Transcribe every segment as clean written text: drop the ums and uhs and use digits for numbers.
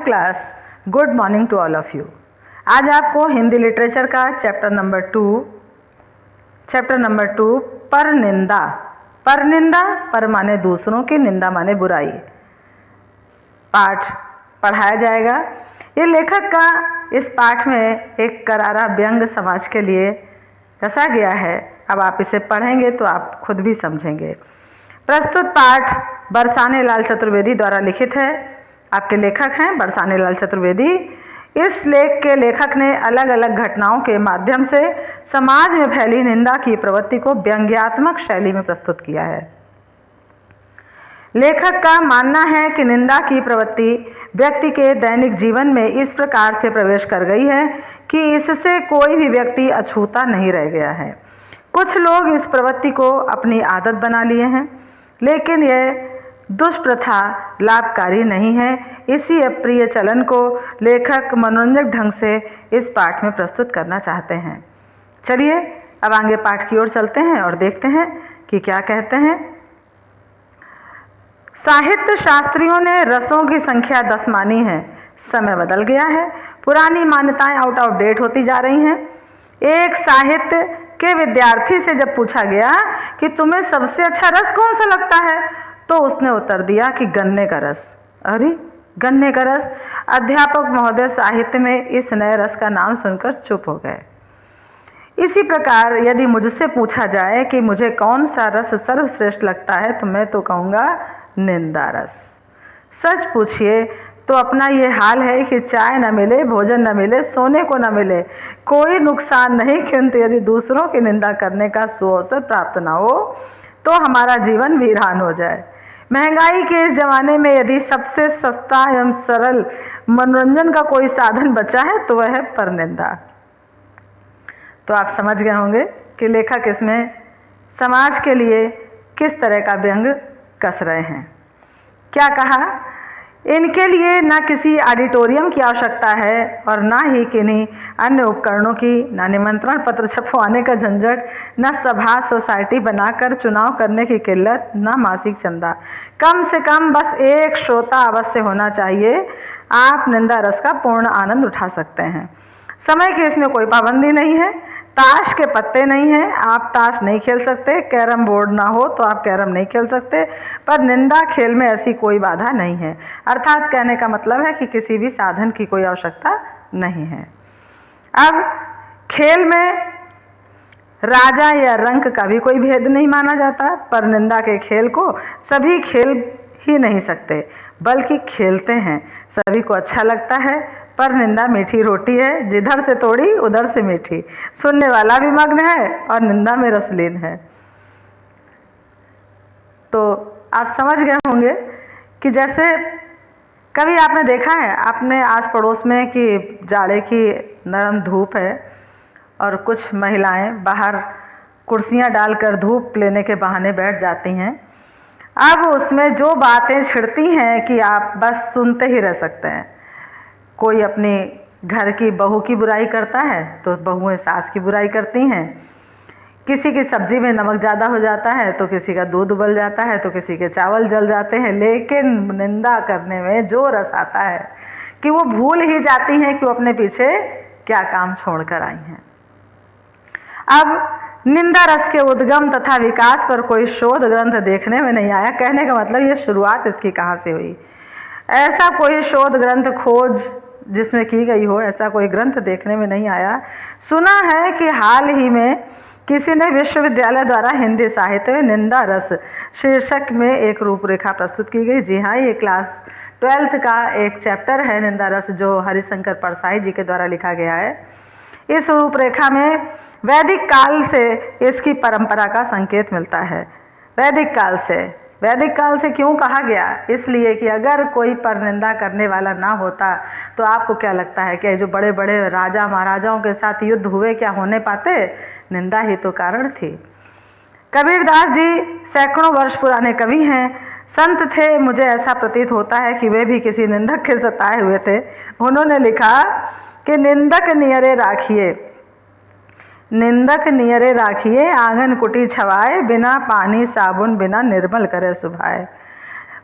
Hello class, good morning to all of you. आज आपको Hindi literature का चैप्टर नंबर टू पर निंदा। पर निंदा, पर माने दूसरों की, निंदा माने बुराई, पाठ पढ़ाया जाएगा। ये लेखक का इस पाठ में एक करारा व्यंग समाज के लिए रचा गया है। अब आप इसे पढ़ेंगे तो आप खुद भी समझेंगे। प्रस्तुत पाठ बरसाने लाल चतुर्वेदी द्वारा लिखित है। आपके लेखक हैं बरसाने लाल चतुर्वेदी। इस लेख के लेखक ने अलग अलग घटनाओं के माध्यम से समाज में फैली निंदा की प्रवृत्ति को व्यंग्यात्मक शैली में प्रस्तुत किया है। लेखक का मानना है कि निंदा की प्रवृत्ति व्यक्ति के दैनिक जीवन में इस प्रकार से प्रवेश कर गई है कि इससे कोई भी व्यक्ति अछूता नहीं रह गया है। कुछ लोग इस प्रवृत्ति को अपनी आदत बना लिए हैं, लेकिन यह दुष्प्रथा लाभकारी नहीं है। इसी अप्रिय चलन को लेखक मनोरंजक ढंग से इस पाठ में प्रस्तुत करना चाहते हैं। चलिए अब आगे पाठ की ओर चलते हैं और देखते हैं कि क्या कहते हैं। साहित्य शास्त्रियों ने रसों की संख्या 10 मानी है। समय बदल गया है, पुरानी मान्यताएं आउट ऑफ डेट होती जा रही हैं। एक साहित्य के विद्यार्थी से जब पूछा गया कि तुम्हें सबसे अच्छा रस कौन सा लगता है, तो उसने उत्तर दिया कि गन्ने का रस। अरे गन्ने का रस! अध्यापक महोदय साहित्य में इस नए रस का नाम सुनकर चुप हो गए। इसी प्रकार यदि मुझसे पूछा जाए कि मुझे कौन सा रस सर्वश्रेष्ठ लगता है, तो मैं तो कहूँगा निंदा रस। सच पूछिए तो अपना ये हाल है कि चाय न मिले, भोजन न मिले, सोने को न मिले, कोई नुकसान नहीं, किंतु यदि दूसरों की निंदा करने का सुअवसर प्राप्त न हो तो हमारा जीवन वीरान हो जाए। महंगाई के इस जमाने में यदि सबसे सस्ता एवं सरल मनोरंजन का कोई साधन बचा है तो वह है परनिंदा। तो आप समझ गए होंगे कि लेखक इसमें समाज के लिए किस तरह का व्यंग कस रहे हैं। क्या कहा? इनके लिए न किसी ऑडिटोरियम की आवश्यकता है और न ही किन्हीं अन्य उपकरणों की, न निमंत्रण पत्र छपवाने का झंझट, न सभा सोसाइटी बनाकर चुनाव करने की किल्लत, न मासिक चंदा। कम से कम बस एक श्रोता अवश्य होना चाहिए। आप निंदा रस का पूर्ण आनंद उठा सकते हैं। समय की इसमें कोई पाबंदी नहीं है। ताश के पत्ते नहीं हैं, आप ताश नहीं खेल सकते। कैरम बोर्ड ना हो तो आप कैरम नहीं खेल सकते। पर निंदा खेल में ऐसी कोई बाधा नहीं है। अर्थात कहने का मतलब है कि किसी भी साधन की कोई आवश्यकता नहीं है। अब खेल में राजा या रंक का भी कोई भेद नहीं माना जाता। पर निंदा के खेल को सभी खेल ही नहीं सकते, बल्कि खेलते हैं। सभी को अच्छा लगता है। पर निंदा मीठी रोटी है, जिधर से तोड़ी उधर से मीठी। सुनने वाला भी मग्न है और निंदा में रसलीन है। तो आप समझ गए होंगे कि जैसे कभी आपने देखा है आपने आस पड़ोस में कि जाड़े की नरम धूप है और कुछ महिलाएं बाहर कुर्सियां डालकर धूप लेने के बहाने बैठ जाती हैं। अब उसमें जो बातें छिड़ती हैं कि आप बस सुनते ही रह सकते हैं। कोई अपने घर की बहू की बुराई करता है तो बहुएं सास की बुराई करती हैं। किसी की सब्जी में नमक ज़्यादा हो जाता है तो किसी का दूध उबल जाता है, तो किसी के चावल जल जाते हैं। लेकिन निंदा करने में जो रस आता है कि वो भूल ही जाती हैं कि वो अपने पीछे क्या काम छोड़कर आई हैं। अब निंदा रस के उद्गम तथा विकास पर कोई शोध ग्रंथ देखने में नहीं आया। कहने का मतलब ये शुरुआत इसकी कहाँ से हुई, ऐसा कोई शोध ग्रंथ खोज जिसमें की गई हो, ऐसा कोई ग्रंथ देखने में नहीं आया। सुना है कि हाल ही में किसी ने विश्वविद्यालय द्वारा हिंदी साहित्य में निंदा रस शीर्षक में एक रूपरेखा प्रस्तुत की गई। जी हाँ, ये क्लास 12th का एक चैप्टर है निंदा रस, जो हरिशंकर परसाई जी के द्वारा लिखा गया है। इस रूपरेखा में वैदिक काल से इसकी परंपरा का संकेत मिलता है। वैदिक काल से क्यों कहा गया? इसलिए कि अगर कोई परनिंदा करने वाला ना होता तो आपको क्या लगता है कि जो बड़े बड़े राजा महाराजाओं के साथ युद्ध हुए क्या होने पाते? निंदा ही तो कारण थी। कबीरदास जी सैकड़ों वर्ष पुराने कवि हैं, संत थे। मुझे ऐसा प्रतीत होता है कि वे भी किसी निंदक के सताए हुए थे। उन्होंने लिखा कि निंदक नियरे राखिए आंगन कुटी छवाए, बिना पानी साबुन बिना निर्मल करे सुभाए।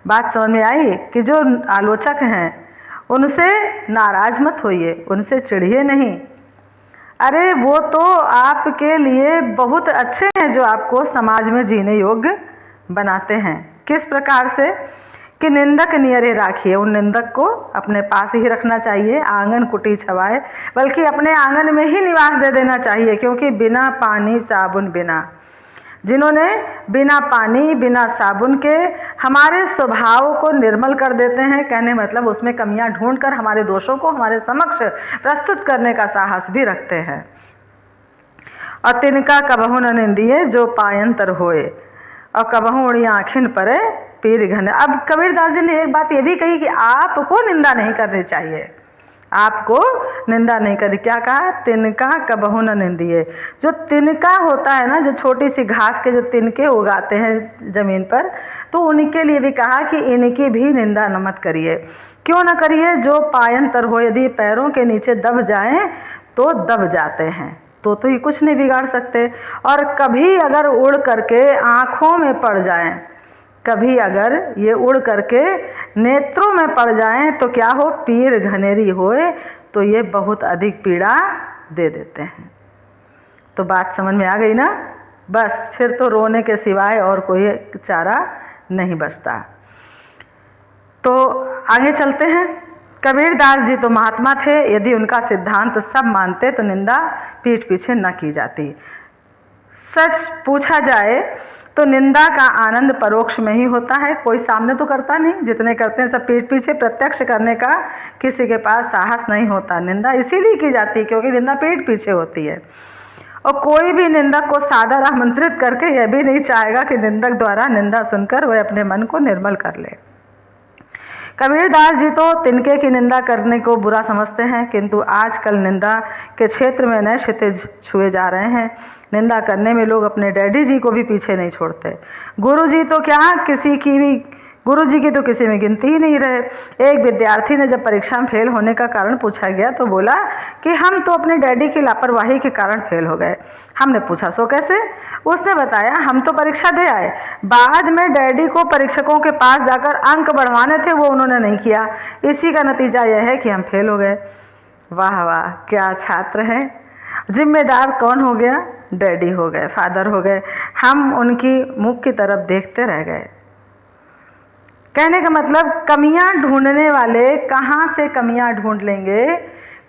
बात समझ में आई कि जो आलोचक हैं उनसे नाराज मत होइए, उनसे चिढ़िए नहीं। अरे वो तो आपके लिए बहुत अच्छे हैं जो आपको समाज में जीने योग्य बनाते हैं। किस प्रकार से कि निंदक नियरे राखिए, उन निंदक को अपने पास ही रखना चाहिए। आंगन कुटी छवाए, बल्कि अपने आंगन में ही निवास दे देना चाहिए, क्योंकि बिना पानी साबुन बिना, जिन्होंने बिना पानी बिना साबुन के हमारे स्वभाव को निर्मल कर देते हैं, कहने मतलब उसमें कमियां ढूंढकर हमारे दोषों को हमारे समक्ष प्रस्तुत करने का साहस भी रखते हैं। और तिनका कबहु न निंदिए जो पायंतर होए, और कबहु उड़ी आँखिन परे पीर घन। अब कबीरदास जी ने एक बात ये भी कही कि आपको निंदा नहीं करनी चाहिए, आपको निंदा नहीं करी। क्या कहा? तिनका कबहु न निंदिए। जो तिनका होता है ना, जो छोटी सी घास के जो तिनके उगाते हैं जमीन पर, तो उनके लिए भी कहा कि इनकी भी निंदा न मत करिए। क्यों न करिए? जो पायंतर हो, यदि पैरों के नीचे दब जाएं तो दब जाते हैं, तो ये कुछ नहीं बिगाड़ सकते। और कभी अगर उड़ करके आँखों में पड़ जाएं, कभी अगर ये उड़ करके नेत्रों में पड़ जाएं तो क्या हो? पीर घनेरी होए, तो ये बहुत अधिक पीड़ा दे देते हैं। तो बात समझ में आ गई ना? बस फिर तो रोने के सिवाय और कोई चारा नहीं बचता। तो आगे चलते हैं। कबीरदास जी तो महात्मा थे, यदि उनका सिद्धांत सब मानते तो निंदा पीठ पीछे न की जाती। सच पूछा जाए तो निंदा का आनंद परोक्ष में ही होता है, कोई सामने तो करता नहीं, जितने करते हैं सब पीठ पीछे। प्रत्यक्ष करने का किसी के पास साहस नहीं होता। निंदा इसीलिए की जाती है क्योंकि निंदा पीठ पीछे होती है, और कोई भी निंदक को सादर आमंत्रित करके यह भी नहीं चाहेगा कि निंदक द्वारा निंदा सुनकर वह अपने मन को निर्मल कर ले। कबीरदास जी तो तिनके की निंदा करने को बुरा समझते हैं, किंतु आजकल निंदा के क्षेत्र में नए क्षितिज छुए जा रहे हैं। निंदा करने में लोग अपने डैडी जी को भी पीछे नहीं छोड़ते। गुरु जी तो क्या, गुरु जी की तो किसी में गिनती ही नहीं रहे। एक विद्यार्थी ने जब परीक्षा में फेल होने का कारण पूछा गया तो बोला कि हम तो अपने डैडी की लापरवाही के कारण फेल हो गए। हमने पूछा सो कैसे? उसने बताया हम तो परीक्षा दे आए, बाद में डैडी को परीक्षकों के पास जाकर अंक बढ़वाने थे, वो उन्होंने नहीं किया, इसी का नतीजा यह है कि हम फेल हो गए। वाह वाह, क्या छात्र हैं! जिम्मेदार कौन हो गया? डैडी हो गए, फादर हो गए। हम उनकी मुख की तरफ देखते रह गए। कहने का मतलब कमियां ढूंढने वाले कहाँ से कमियां ढूंढ लेंगे,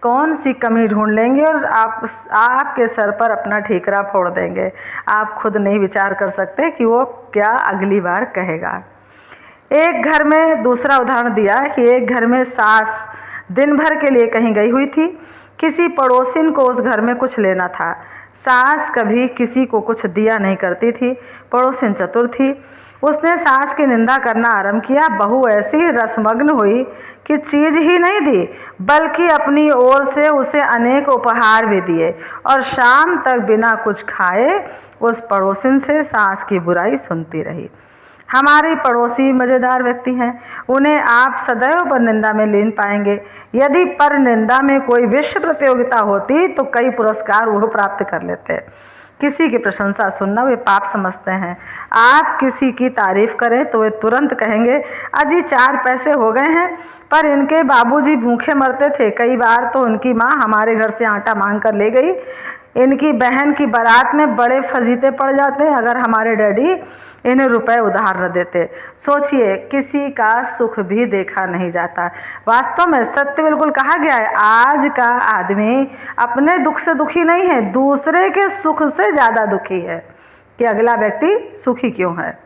कौन सी कमी ढूंढ लेंगे और आपके सर पर अपना ठीकरा फोड़ देंगे। आप खुद नहीं विचार कर सकते कि वो क्या अगली बार कहेगा। एक घर में दूसरा उदाहरण दिया कि एक घर में सास दिन भर के लिए कहीं गई हुई थी। किसी पड़ोसिन को उस घर में कुछ लेना था। सास कभी किसी को कुछ दिया नहीं करती थी। पड़ोसिन चतुर थी, उसने सास की निंदा करना आरंभ किया। बहू ऐसी रसमग्न हुई कि चीज ही नहीं दी, बल्कि अपनी ओर से उसे अनेक उपहार भी दिए, और शाम तक बिना कुछ खाए उस पड़ोसिन से सास की बुराई सुनती रही। हमारे पड़ोसी मज़ेदार व्यक्ति हैं, उन्हें आप सदैव पर निंदा में लीन पाएंगे। यदि पर निंदा में कोई विश्व प्रतियोगिता होती तो कई पुरस्कार वो प्राप्त कर लेते। किसी की प्रशंसा सुनना वे पाप समझते हैं। आप किसी की तारीफ करें तो वे तुरंत कहेंगे अजी 4 पैसे हो गए हैं, पर इनके बाबूजी भूखे मरते थे। कई बार तो उनकी माँ हमारे घर से आटा मांग कर ले गई। इनकी बहन की बारात में बड़े फजीते पड़ जाते हैं अगर हमारे डैडी इन्हें रुपए उधार न देते। सोचिए, किसी का सुख भी देखा नहीं जाता। वास्तव में सत्य बिल्कुल कहा गया है, आज का आदमी अपने दुख से दुखी नहीं है, दूसरे के सुख से ज्यादा दुखी है कि अगला व्यक्ति सुखी क्यों है।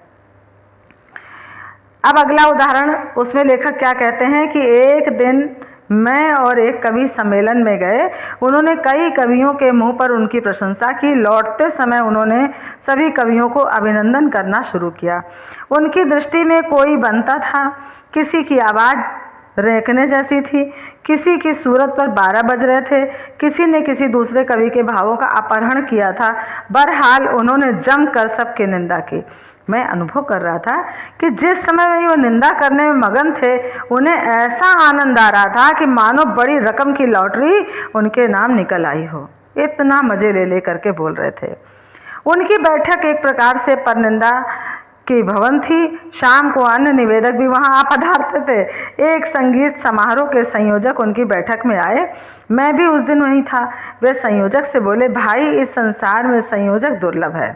अब अगला उदाहरण, उसमें लेखक क्या कहते हैं कि एक दिन मैं और एक कवि सम्मेलन में गए। उन्होंने कई कवियों के मुंह पर उनकी प्रशंसा की। लौटते समय उन्होंने सभी कवियों को अभिनंदन करना शुरू किया। उनकी दृष्टि में कोई बनता था, किसी की आवाज़ रेंकने जैसी थी, किसी की सूरत पर 12 बज रहे थे, किसी ने किसी दूसरे कवि के भावों का अपहरण किया था। बहरहाल उन्होंने जमकर सबकी निंदा की। मैं अनुभव कर रहा था कि जिस समय वे वो निंदा करने में मगन थे, उन्हें ऐसा आनंद आ रहा था कि मानो बड़ी रकम की लॉटरी उनके नाम निकल आई हो। इतना मजे ले करके बोल रहे थे। उनकी बैठक एक प्रकार से परनिंदा की भवन थी। शाम को अन्य निवेदक भी वहां आ पधारते थे। एक संगीत समारोह के संयोजक उनकी बैठक में आए। मैं भी उस दिन वहीं था। वे संयोजक से बोले, भाई इस संसार में संयोजक दुर्लभ है।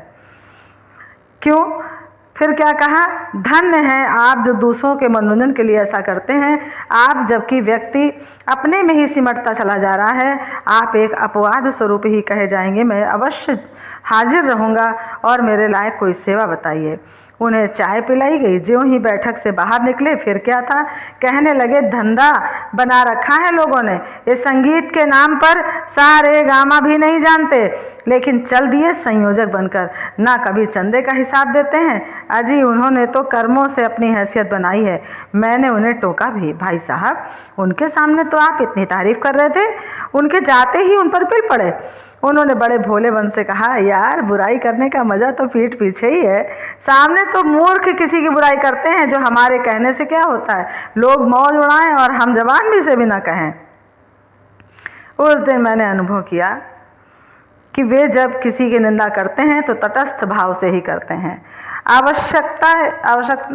क्यों? फिर क्या कहा? धन्य है आप जो दूसरों के मनोरंजन के लिए ऐसा करते हैं। आप जबकि व्यक्ति अपने में ही सिमटता चला जा रहा है, आप एक अपवाद स्वरूप ही कहे जाएंगे। मैं अवश्य हाजिर रहूँगा और मेरे लायक कोई सेवा बताइए। उन्हें चाय पिलाई गई। ज्यों ही बैठक से बाहर निकले, फिर क्या था, कहने लगे, धंधा बना रखा है लोगों ने। इस संगीत के नाम पर सारे गामा भी नहीं जानते, लेकिन चल दिए संयोजक बनकर। ना कभी चंदे का हिसाब देते हैं। अजी उन्होंने तो कर्मों से अपनी हैसियत बनाई है। मैंने उन्हें टोका भी, भाई साहब उनके सामने तो आप इतनी तारीफ कर रहे थे, उनके जाते ही उन पर पिल पड़े। उन्होंने बड़े भोले मन से कहा, यार बुराई करने का मजा तो पीठ पीछे ही है। सामने तो मूर्ख किसी की बुराई करते हैं, जो हमारे कहने से क्या होता है, लोग मौज उड़ाएं और हम जबान भी से भी ना कहें। उस दिन मैंने अनुभव किया कि वे जब किसी की निंदा करते हैं तो तटस्थ भाव से ही करते हैं।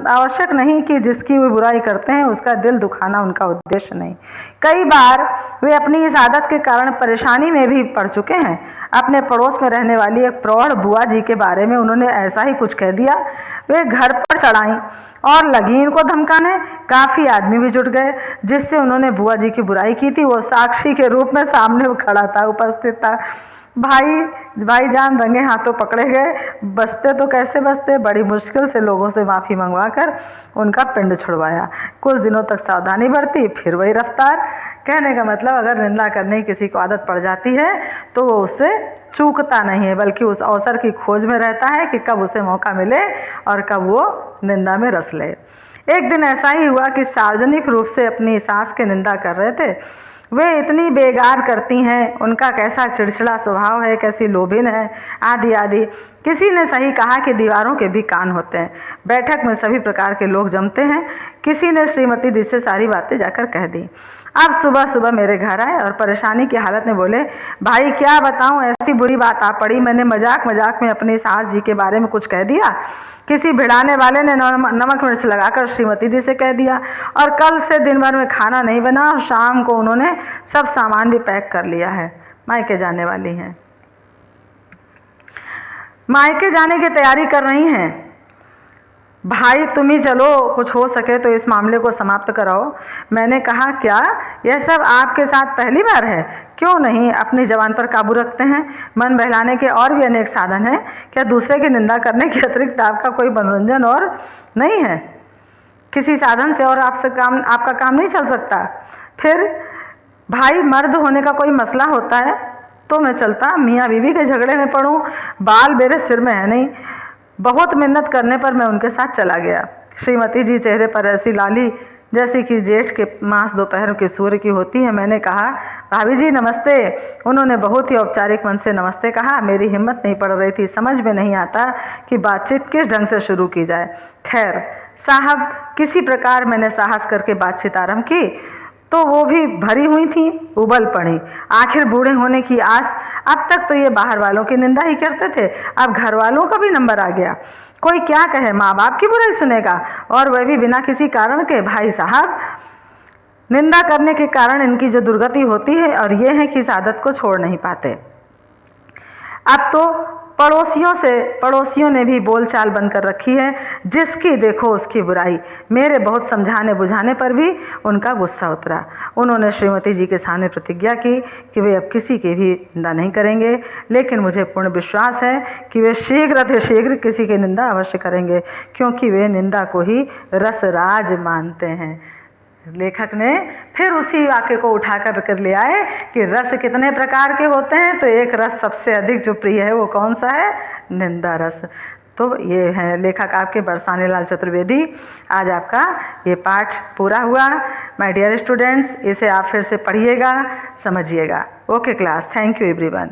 आवश्यक नहीं कि जिसकी वे बुराई करते हैं उसका दिल दुखाना उनका उद्देश्य नहीं। कई बार वे अपनी इस आदत के कारण परेशानी में भी पड़ चुके हैं। अपने पड़ोस में रहने वाली एक प्रौढ़ बुआ जी के बारे में उन्होंने ऐसा ही कुछ कह दिया। वे घर पर चढ़ाई और लगी इनको धमकाने। काफ़ी आदमी भी जुट गए। जिससे उन्होंने बुआ जी की बुराई की थी वो साक्षी के रूप में सामने खड़ा था, उपस्थित था। भाईजान रंगे हाथों पकड़े गए। बचते तो कैसे बचते, बड़ी मुश्किल से लोगों से माफ़ी मंगवाकर उनका पिंड छुड़वाया। कुछ दिनों तक सावधानी बरती, फिर वही रफ्तार। कहने का मतलब, अगर निंदा करने की किसी को आदत पड़ जाती है तो वो उससे चूकता नहीं है, बल्कि उस अवसर की खोज में रहता है कि कब उसे मौका मिले और कब वो निंदा में रस ले। एक दिन ऐसा ही हुआ कि सार्वजनिक रूप से अपनी सास की निंदा कर रहे थे। वे इतनी बेगार करती हैं, उनका कैसा चिड़चिड़ा स्वभाव है, कैसी लोभिन है, आदि आदि। किसी ने सही कहा कि दीवारों के भी कान होते हैं। बैठक में सभी प्रकार के लोग जमते हैं। किसी ने श्रीमती दी से सारी बातें जाकर कह दी। अब सुबह सुबह मेरे घर आए और परेशानी की हालत में बोले, भाई क्या बताऊं, ऐसी बुरी बात आ पड़ी। मैंने मजाक मजाक में अपनी सास जी के बारे में कुछ कह दिया। किसी भिड़ाने वाले ने नमक मिर्च लगाकर श्रीमती जी से कह दिया, और कल से दिन भर में खाना नहीं बना और शाम को उन्होंने सब सामान भी पैक कर लिया है। मायके जाने वाली हैं, मायके जाने की तैयारी कर रही हैं। भाई तुम ही चलो, कुछ हो सके तो इस मामले को समाप्त कराओ। मैंने कहा, क्या यह सब आपके साथ पहली बार है? क्यों नहीं अपनी जबान पर काबू रखते हैं? मन बहलाने के और भी अनेक साधन हैं। क्या दूसरे की निंदा करने के अतिरिक्त आपका कोई मनोरंजन और नहीं है? किसी साधन से और आपका काम नहीं चल सकता? फिर भाई मर्द होने का कोई मसला होता है तो मैं चलता मियाँ बीवी के झगड़े में पड़ूं, बाल मेरे सिर में है नहीं। बहुत मिन्नत करने पर मैं उनके साथ चला गया। श्रीमती जी चेहरे पर ऐसी लाली जैसे कि जेठ के मास दोपहर के सूर्य की होती है। मैंने कहा, भाभी जी नमस्ते। उन्होंने बहुत ही औपचारिक मन से नमस्ते कहा। मेरी हिम्मत नहीं पड़ रही थी, समझ में नहीं आता कि बातचीत किस ढंग से शुरू की जाए। खैर साहब, किसी प्रकार मैंने साहस करके बातचीत आरंभ की तो वो भी भरी हुई थी, उबल पड़ी। आखिर बूढ़े होने की आस। अब तक तो ये बाहर वालों की निंदा ही करते थे, अब घर वालों का भी नंबर आ गया। कोई क्या कहे, माँ बाप की बुराई सुनेगा, और वह भी बिना किसी कारण के। भाई साहब, निंदा करने के कारण इनकी जो दुर्गति होती है, और ये है कि इस आदत को छोड़ नहीं पाते। अब तो पड़ोसियों ने भी बोलचाल बंद कर रखी है, जिसकी देखो उसकी बुराई। मेरे बहुत समझाने बुझाने पर भी उनका गुस्सा उतरा। उन्होंने श्रीमती जी के सामने प्रतिज्ञा की कि वे अब किसी की भी निंदा नहीं करेंगे, लेकिन मुझे पूर्ण विश्वास है कि वे शीघ्र किसी की निंदा अवश्य करेंगे, क्योंकि वे निंदा को ही रसराज मानते हैं। लेखक ने फिर उसी वाक्य को उठाकर ले आए कि रस कितने प्रकार के होते हैं, तो एक रस सबसे अधिक जो प्रिय है वो कौन सा है? निंदा रस। तो ये है लेखक आपके बरसाने लाल चतुर्वेदी। आज आपका ये पाठ पूरा हुआ। माय डियर स्टूडेंट्स, इसे आप फिर से पढ़िएगा, समझिएगा। Okay class, thank you everyone.